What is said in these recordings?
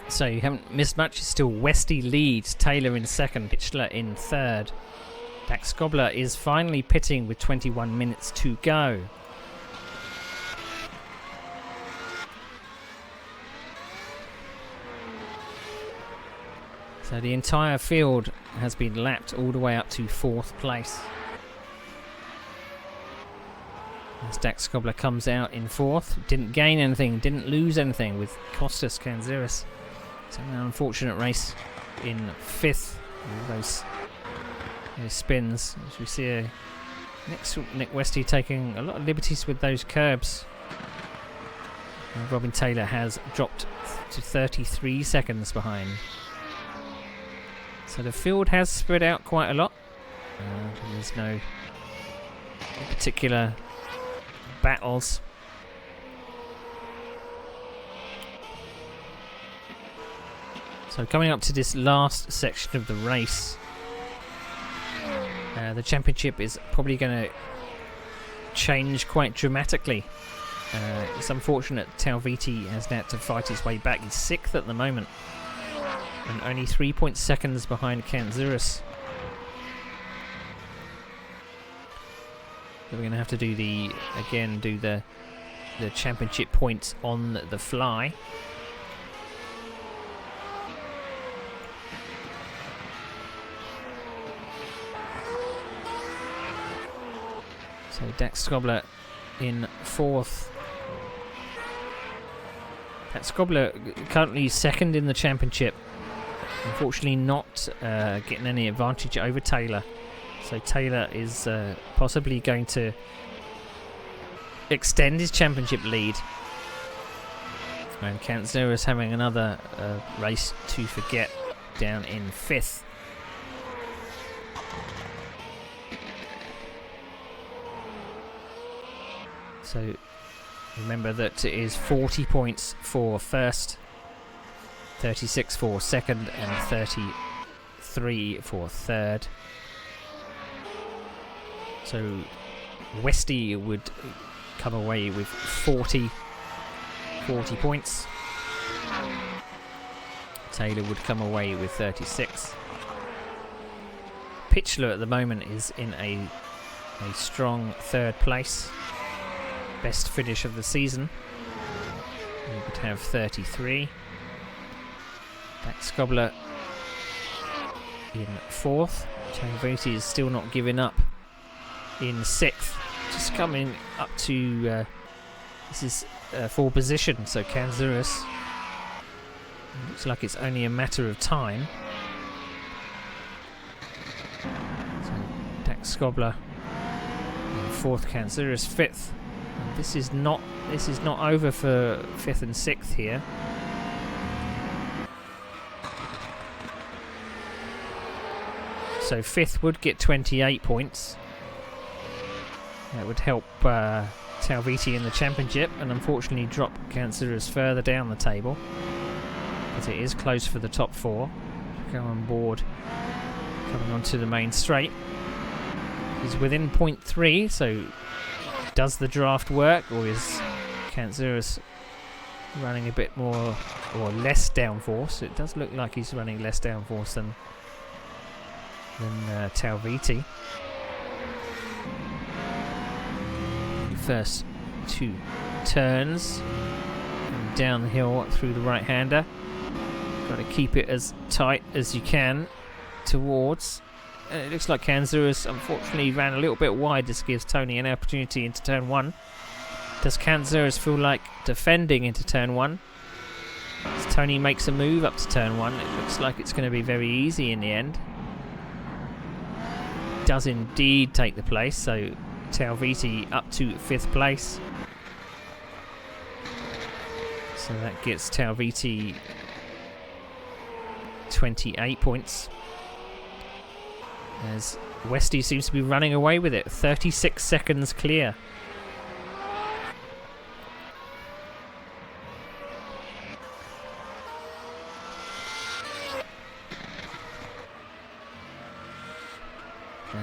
So you haven't missed much. It's still Westy leads, Taylor in second, Pitchler in third. Dax Gobler is finally pitting with 21 minutes to go. So the entire field has been lapped all the way up to 4th place. As Dax Gobler comes out in 4th, didn't gain anything, didn't lose anything with Costas Kanziris. So an unfortunate race in 5th. Those spins, as we see Nick Westy taking a lot of liberties with those curbs. And Robin Taylor has dropped to 33 seconds behind. So the field has spread out quite a lot. There's no particular battles. So coming up to this last section of the race, the championship is probably going to change quite dramatically. It's unfortunate Talviti has now to fight his way back. He's 6th at the moment and only 3 seconds behind Kanziris. So we're going to have to do the championship points on the fly. So Dax Gobler in 4th. Dax Gobler currently 2nd in the championship. Unfortunately not getting any advantage over Taylor. So Taylor is possibly going to extend his championship lead. And Kanziris having another race to forget down in 5th. So remember that it is 40 points for first, 36 for second, and 33 for third. So Westy would come away with 40 points. Taylor would come away with 36. Pitchler at the moment is in a strong 3rd place. Best finish of the season. He would have 33. Dax Gobler in 4th. Talviti is still not giving up in 6th. Just coming up to this is 4 position, so Kanziris looks like it's only a matter of time. So Dax Gobler in 4th, Kanziris 5th. This is not over for 5th and 6th here. So 5th would get 28 points. That would help Talviti in the championship, and unfortunately drop Kanziris further down the table, as it is close for the top 4. Go on board, coming onto the main straight. He's within 0.3, so does the draft work, or is Kanziris running a bit more or less downforce? It does look like he's running less downforce than Talviti. First 2 turns and down the hill through the right-hander. Got to keep it as tight as you can towards. And it looks like Kanziris unfortunately ran a little bit wide. This gives Tony an opportunity into turn 1. Does Kanziris feel like defending into turn 1? As Tony makes a move up to turn 1, it looks like it's going to be very easy in the end. Does indeed take the place, so Talviti up to 5th place. So that gets Talviti 28 points. As Westy seems to be running away with it. 36 seconds clear.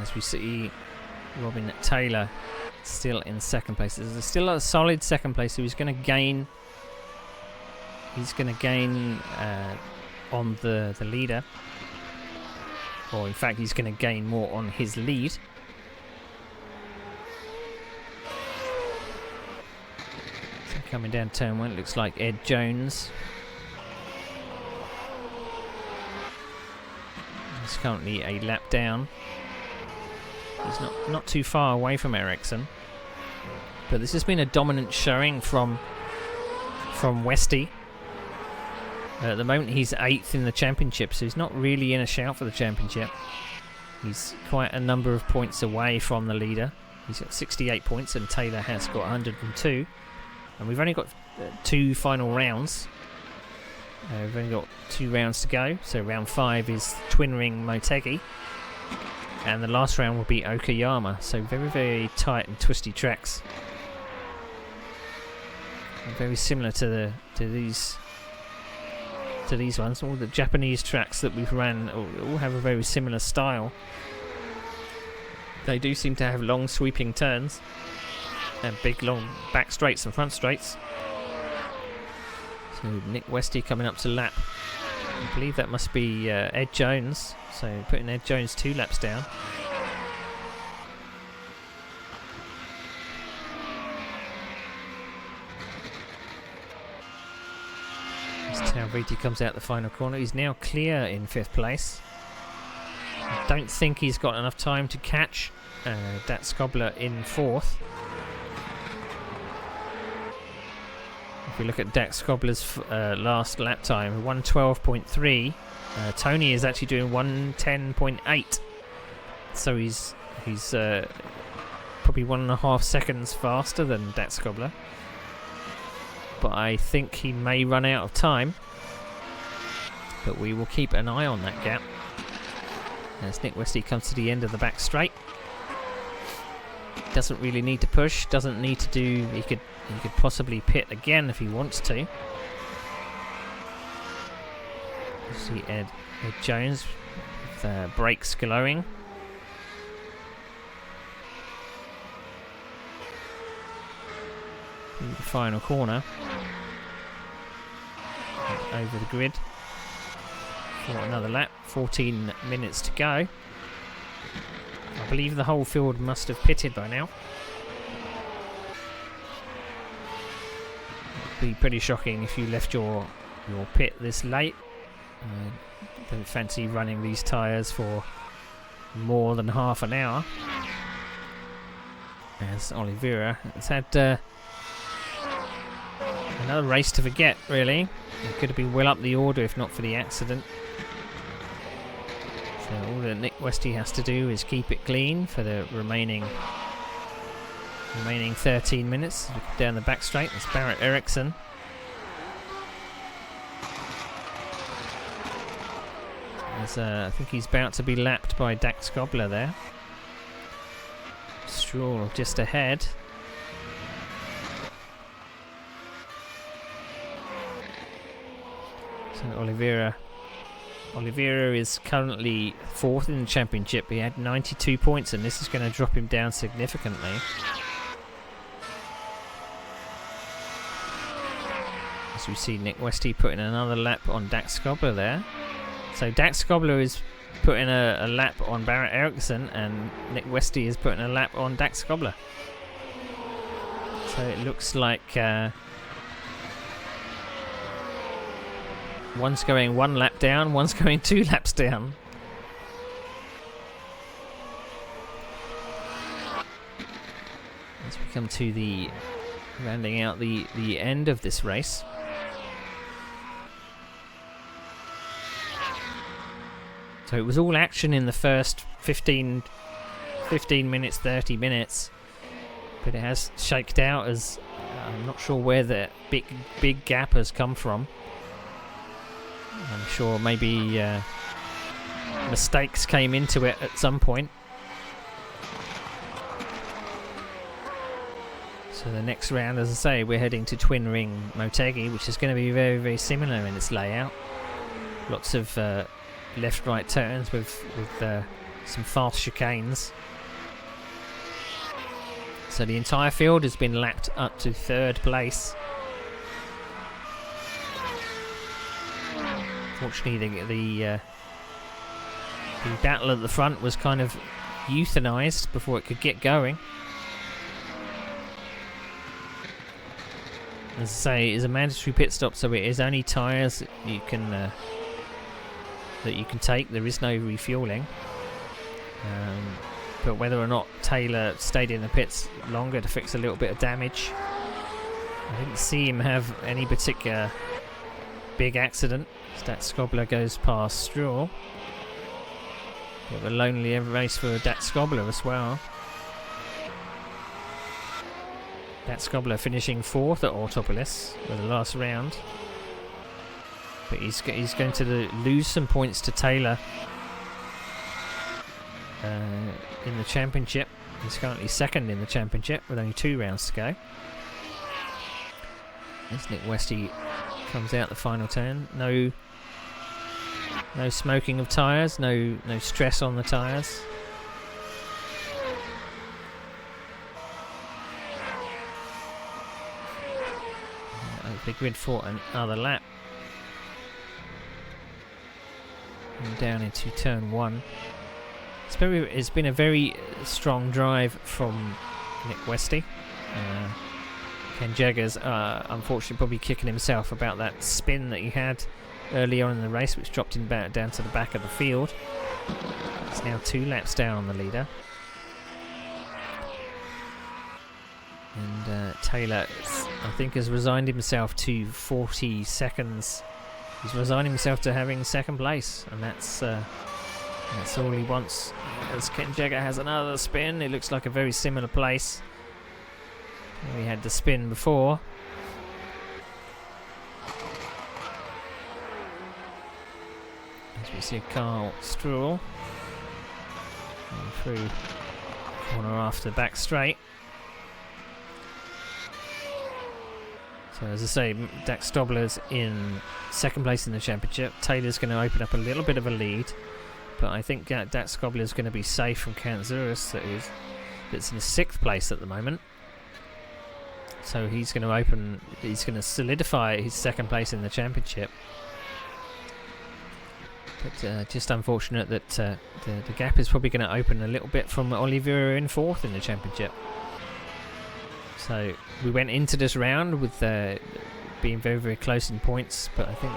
As we see Robin Taylor still in 2nd place. This is still a solid 2nd place, so he's going to gain he's going to gain on the leader. Or in fact, he's going to gain more on his lead. So coming down turn 1, it looks like Ed Jones. He's currently a lap down. He's not too far away from Ericsson. But this has been a dominant showing from Westy. At the moment he's 8th in the championship, so he's not really in a shout for the championship. He's quite a number of points away from the leader. He's got 68 points and Taylor has got 102. And we've only got 2 final rounds. We've only got 2 rounds to go. So round 5 is Twin Ring Motegi. And the last round will be Okayama. So very, very tight and twisty tracks. And very similar to these ones. All the Japanese tracks that we've ran all have a very similar style. They do seem to have long sweeping turns and big long back straights and front straights. So Nick Westy coming up to lap. I believe that must be Ed Jones. So putting Ed Jones 2 laps down. Talviti comes out the final corner. He's now clear in 5th place. I don't think he's got enough time to catch Dat Skobler in 4th. If we look at Dat Skobler's last lap time, 1:12.3. Tony is actually doing 1:10.8. So he's probably 1.5 seconds faster than Dat Skobler. But I think he may run out of time. But we will keep an eye on that gap. As Nick Westy comes to the end of the back straight. Doesn't really need to push, doesn't need to do... He could possibly pit again if he wants to. You see Ed Jones with brakes glowing. The final corner. Over the grid for another lap. 14 minutes to go. I believe the whole field must have pitted by now. It'd be pretty shocking if you left your pit this late. Don't fancy running these tyres for more than half an hour. As Oliveira has had another race to forget, really. It could have been well up the order if not for the accident. So all that Nick Westy has to do is keep it clean for the remaining 13 minutes. Down the back straight, it's Barrett Ericsson. I think he's about to be lapped by Dax Gobler there. Stroll just ahead. So Oliveira is currently 4th in the championship. He had 92 points and this is going to drop him down significantly. As we see Nick Westy putting another lap on Dax Gobler there. So Dax Gobler is putting a lap on Barrett Ericsson and Nick Westy is putting a lap on Dax Gobler. So it looks like one's going 1 lap down, one's going 2 laps down. As we come to the rounding out the end of this race. So it was all action in the first 15 minutes, 30 minutes. But it has shaked out as I'm not sure where the big gap has come from. I'm sure maybe mistakes came into it at some point. So the next round, as I say, we're heading to Twin Ring Motegi, which is going to be very, very similar in its layout. Lots of left-right turns with some fast chicanes. So the entire field has been lapped up to 3rd place. Fortunately, the battle at the front was kind of euthanized before it could get going. As I say, it is a mandatory pit stop, so it is only tyres that you can take. There is no refueling. But whether or not Taylor stayed in the pits longer to fix a little bit of damage, I didn't see him have any particular big accident. Dat Skobler goes past Straw. Bit of a lonely race for Dat Skobler as well. Dat Skobler finishing 4th at Autopolis for the last round. But he's going to lose some points to Taylor in the championship. He's currently 2nd in the championship with only 2 rounds to go. As Nick Westy comes out the final turn. No smoking of tyres, no stress on the tyres. The grid for another lap. And down into turn 1. It's been a very strong drive from Nick Westy. Ken Jagger's unfortunately probably kicking himself about that spin that he had early on in the race, which dropped him down to the back of the field. It's now 2 laps down on the leader. And Taylor, I think, has resigned himself to 40 seconds. He's resigned himself to having 2nd place, and that's all he wants. As Ken Jagger has another spin, it looks like a very similar place. We had the spin before. As we see Carl Stroll through corner after back straight. So as I say, Dat Skobler's in 2nd place in the championship. Taylor's going to open up a little bit of a lead, but I think Dat Skobler's going to be safe from Kanzouris, that's in 6th place at the moment. So he's going to solidify his 2nd place in the championship. But just unfortunate that the gap is probably going to open a little bit from Oliveira in 4th in the championship. So we went into this round with being very, very close in points, but I think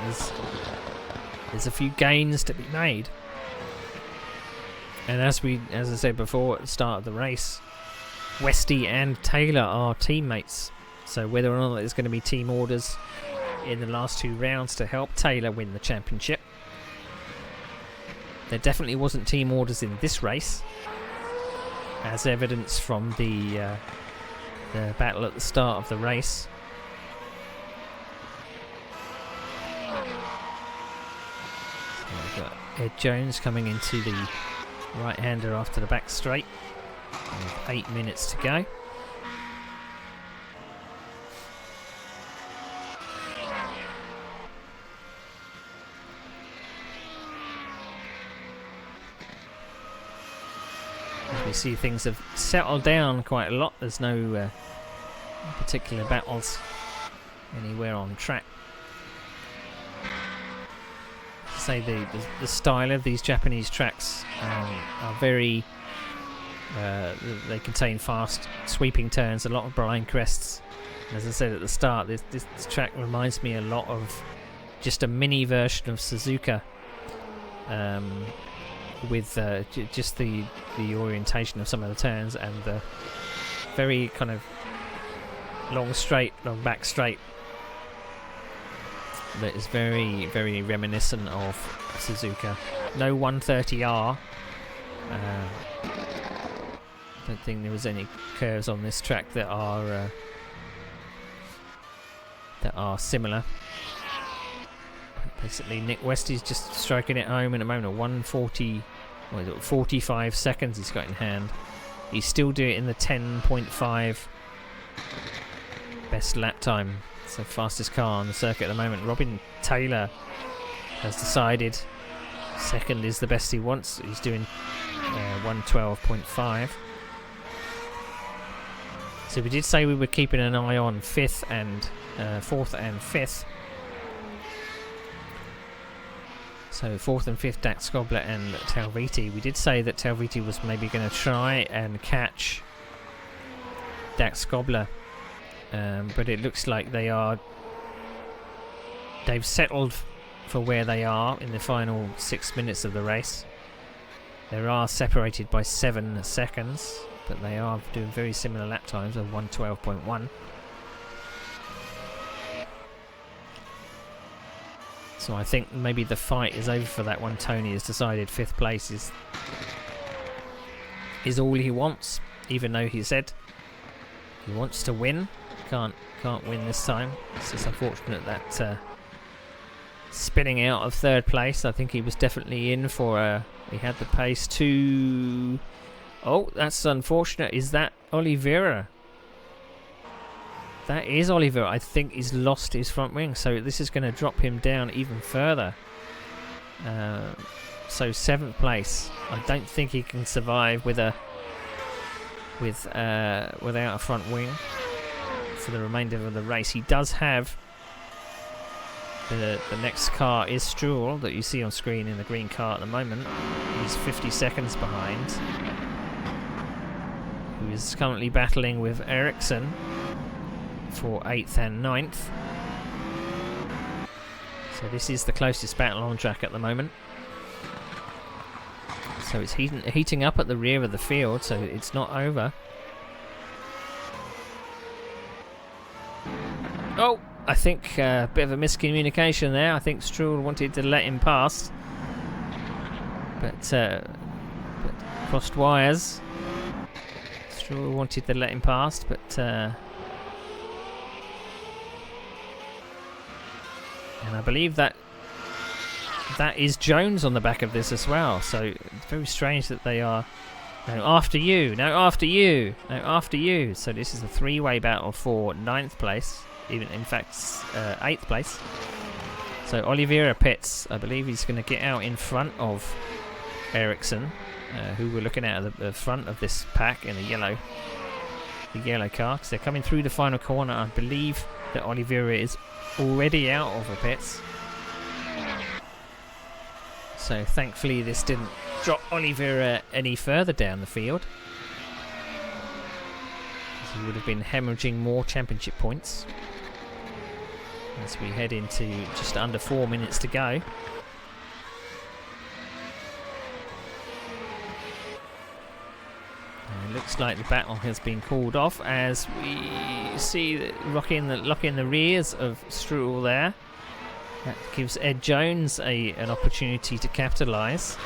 there's a few gains to be made. And as I said before at the start of the race, Westy and Taylor are teammates. So whether or not there's going to be team orders in the last 2 rounds to help Taylor win the championship. There definitely wasn't team orders in this race, as evidence from the battle at the start of the race. So we've got Ed Jones coming into the right-hander after the back straight. With 8 minutes to go. As we see, things have settled down quite a lot. There's no particular battles anywhere on track. Say the style of these Japanese tracks are very they contain fast sweeping turns, a lot of blind crests. As I said at the start, this track reminds me a lot of just a mini version of Suzuka, with just the orientation of some of the turns and the very kind of long back straight that is very, very reminiscent of Suzuka. No 130R. Don't think there was any curves on this track that are similar. Basically, Nick Westy's just striking it home at the moment. 45 seconds he's got in hand. He's still doing it in the 10.5 best lap time. It's the fastest car on the circuit at the moment. Robin Taylor has decided 2nd is the best he wants. He's doing 112.5. So we did say we were keeping an eye on 4th and 5th. So 4th and 5th, Dax Gobler and Talviti. We did say that Talviti was maybe going to try and catch Dax Gobler, but it looks like they've settled for where they are in the final 6 minutes of the race. They are separated by 7 seconds, but they are doing very similar lap times of 1:12.1. So I think maybe the fight is over for that one. Tony has decided 5th place is all he wants, even though he said he wants to win. Can't win this time. It's just unfortunate that spinning out of 3rd place. I think he was definitely in for he had the pace to... Oh, that's unfortunate. Is that Oliveira? That is Oliveira. I think he's lost his front wing, so this is going to drop him down even further. So 7th place. I don't think he can survive without a front wing for the remainder of the race. He does have the next car is Stroll that you see on screen in the green car at the moment. He's 50 seconds behind. Who is currently battling with Ericsson for 8th and 9th. So this is the closest battle on track at the moment. So it's heating up at the rear of the field, so it's not over. Oh, I think a bit of a miscommunication there. I think Stroll wanted to let him pass, but crossed wires. Stroll wanted to let him pass, but and I believe that is Jones on the back of this as well. So it's very strange that they are no after you, no after you, no after you. So this is a 3-way battle for 9th place. Even in fact 8th place. So Oliveira pits. I believe he's going to get out in front of Ericsson, who we're looking at the front of this pack in the yellow car, because they're coming through the final corner. I believe that Oliveira is already out of the pits. So thankfully this didn't drop Oliveira any further down the field. He would have been hemorrhaging more championship points. As we head into just under 4 minutes to go. It looks like the battle has been called off as we see that lock in the rears of Stroll there. That gives Ed Jones an opportunity to capitalise.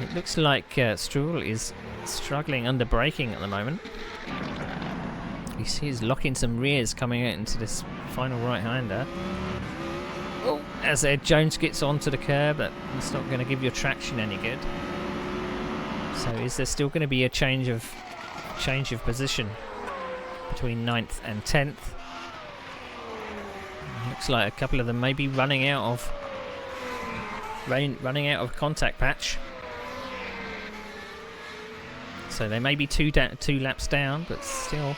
It looks like Stroll is struggling under braking at the moment. You see he's locking some rears coming out into this final right-hander. Oh, as Ed Jones gets onto the curb, that's not going to give your traction any good. So is there still going to be a change of position between 9th and 10th? Looks like a couple of them may be running out of contact patch. So they may be two laps down, but still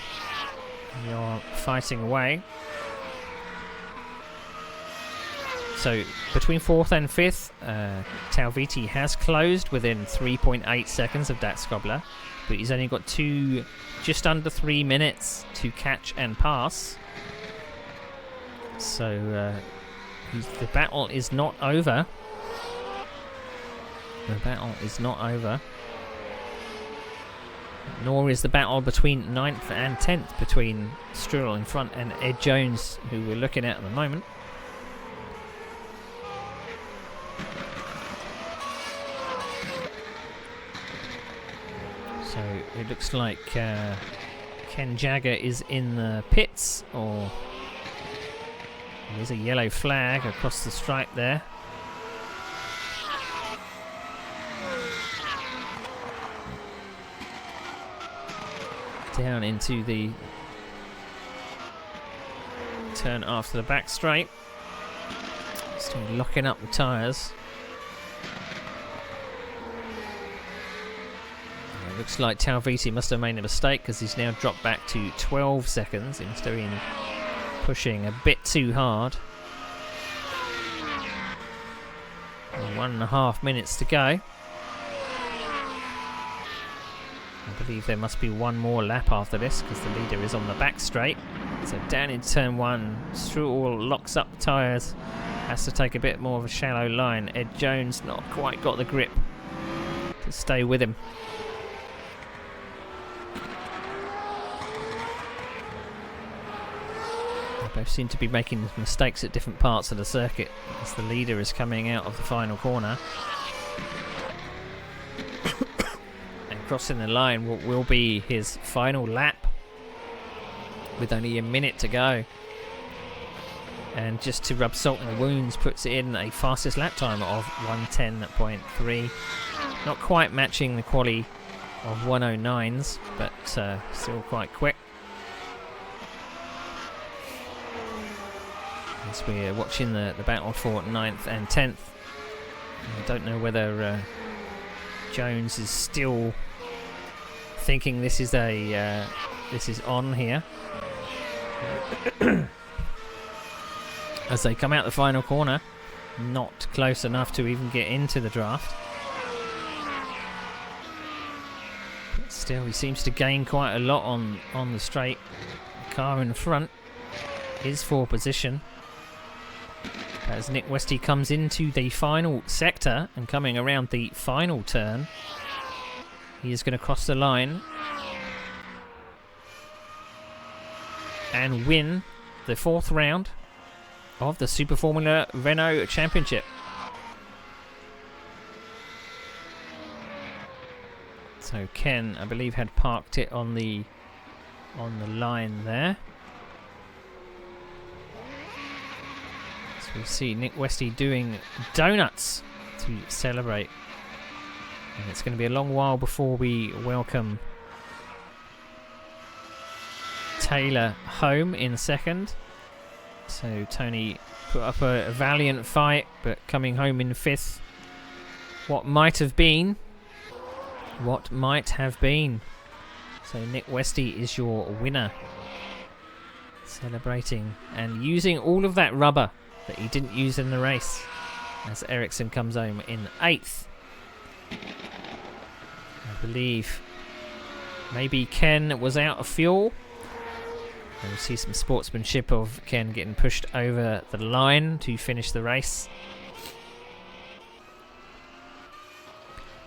you're fighting away. So between 4th and 5th, Talviti has closed within 3.8 seconds of Dax Gobler, but he's only got just under 3 minutes to catch and pass. So the battle is not over. The battle is not over. Nor is the battle between 9th and 10th between Stroll in front and Ed Jones, who we're looking at the moment. So it looks like Ken Jagger is in the pits, or there's a yellow flag across the stripe there. Down into the turn after the back straight. Still locking up the tyres. It looks like Talviti must have made a mistake, because he's now dropped back to 12 seconds. He must have been pushing a bit too hard. 1.5 minutes to go. I believe there must be one more lap after this because the leader is on the back straight. So down in turn 1, Struhl locks up the tyres, has to take a bit more of a shallow line. Ed Jones not quite got the grip to stay with him. They both seem to be making mistakes at different parts of the circuit as the leader is coming out of the final corner. Crossing the line what will be his final lap with only a minute to go, and just to rub salt in the wounds, puts in a fastest lap time of 1:10.3, not quite matching the quali of 1:09s, but still quite quick. As we're watching the battle for 9th and 10th, I don't know whether Jones is still thinking this is on here. As they come out the final corner, not close enough to even get into the draft. But still, he seems to gain quite a lot on the straight. The car in front is for position. As Nick Westy comes into the final sector and coming around the final turn, he is going to cross the line and win the 4th round of the Super Formula Renault Championship. So Ken, I believe, had parked it on the line there. So we see Nick Westy doing donuts to celebrate. And it's going to be a long while before we welcome Taylor home in second. So Tony put up a valiant fight, but coming home in 5th. What might have been. What might have been. So Nick Westy is your winner. Celebrating and using all of that rubber that he didn't use in the race. As Ericsson comes home in 8th. I believe maybe Ken was out of fuel. And we see some sportsmanship of Ken getting pushed over the line to finish the race.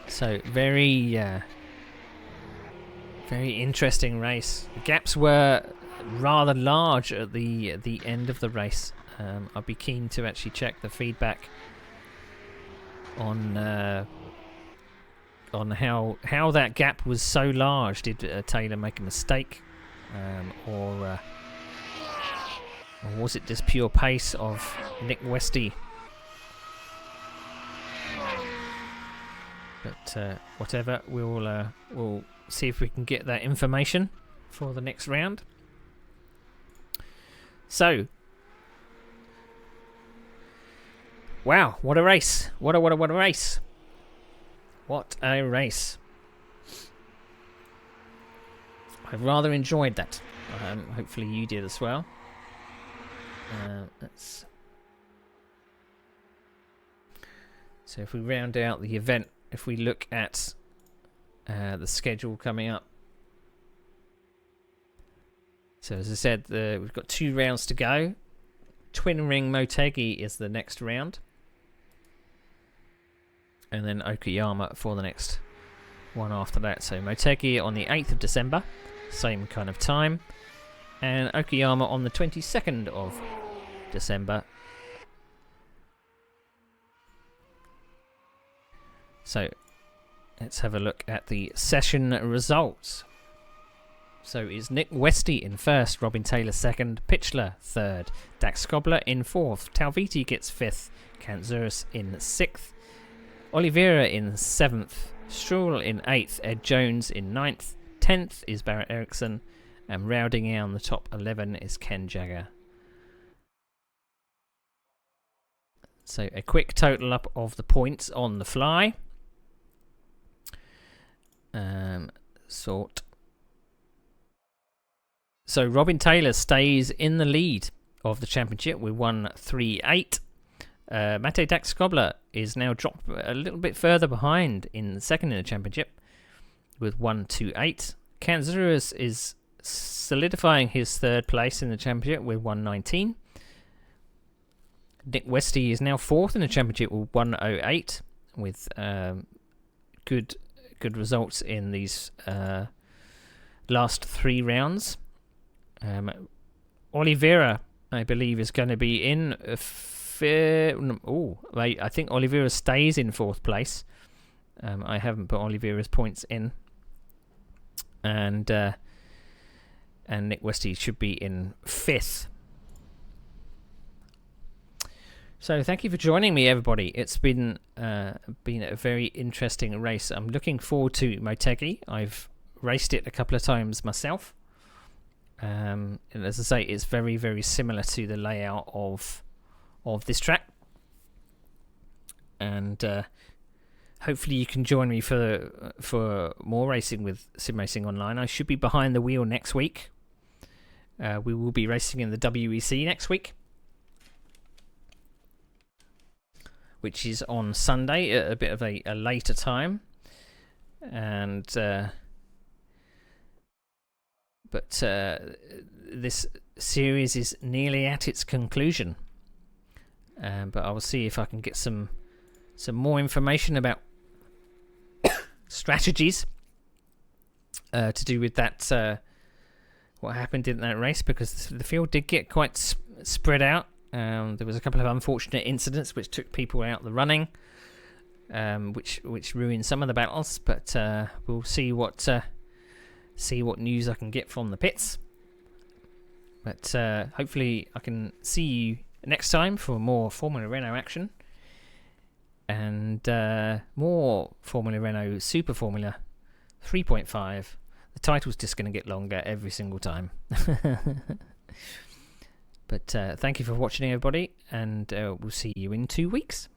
So very interesting race. The gaps were rather large at the end of the race. I'd be keen to actually check the feedback on how that gap was so large. Did Taylor make a mistake, or was it just pure pace of Nick Westy? But whatever, we'll see if we can get that information for the next round. So, wow, what a race! What a race! What a race! I rather enjoyed that. Hopefully you did as well. So if we round out the event, if we look at the schedule coming up. So as I said, we've got 2 rounds to go. Twin Ring Motegi is the next round. And then Okayama for the next one after that. So Motegi on the 8th of December, same kind of time. And Okayama on the 22nd of December. So let's have a look at the session results. So is Nick Westy in 1st, Robin Taylor 2nd, Pitchler 3rd, Dax Skobler in 4th, Talviti gets 5th, Kantzuris in 6th, Oliveira in 7th, Struhl in 8th, Ed Jones in 9th, 10th is Barrett Ericsson, and rounding out the top 11 is Ken Jagger. So a quick total up of the points on the fly. So Robin Taylor stays in the lead of the championship with 138. Mate Dax Cobbler is now dropped a little bit further behind in second in the championship with 128. Kanzurus is solidifying his third place in the championship with 119. Nick Westy is now fourth in the championship with 108, with good results in these last 3 rounds. Oliveira, I believe, is going to be in I think Oliveira stays in 4th place. I haven't put Oliveira's points in. And Nick Westy should be in 5th. So thank you for joining me, everybody. It's been a very interesting race. I'm looking forward to Motegi. I've raced it a couple of times myself. And as I say, it's very, very similar to the layout of this track. And hopefully you can join me for more racing with Sim Racing Online. I should be behind the wheel next week. We will be racing in the WEC next week, which is on Sunday at a bit of a later time. And but this series is nearly at its conclusion. But I will see if I can get some more information about strategies to do with that, what happened in that race, because the field did get quite spread out. There was a couple of unfortunate incidents which took people out the running, which ruined some of the battles. But we'll see what news I can get from the pits. But hopefully I can see you next time for more Formula Renault action and more Formula Renault Super Formula 3.5. The title's just going to get longer every single time. But thank you for watching, everybody, and we'll see you in 2 weeks.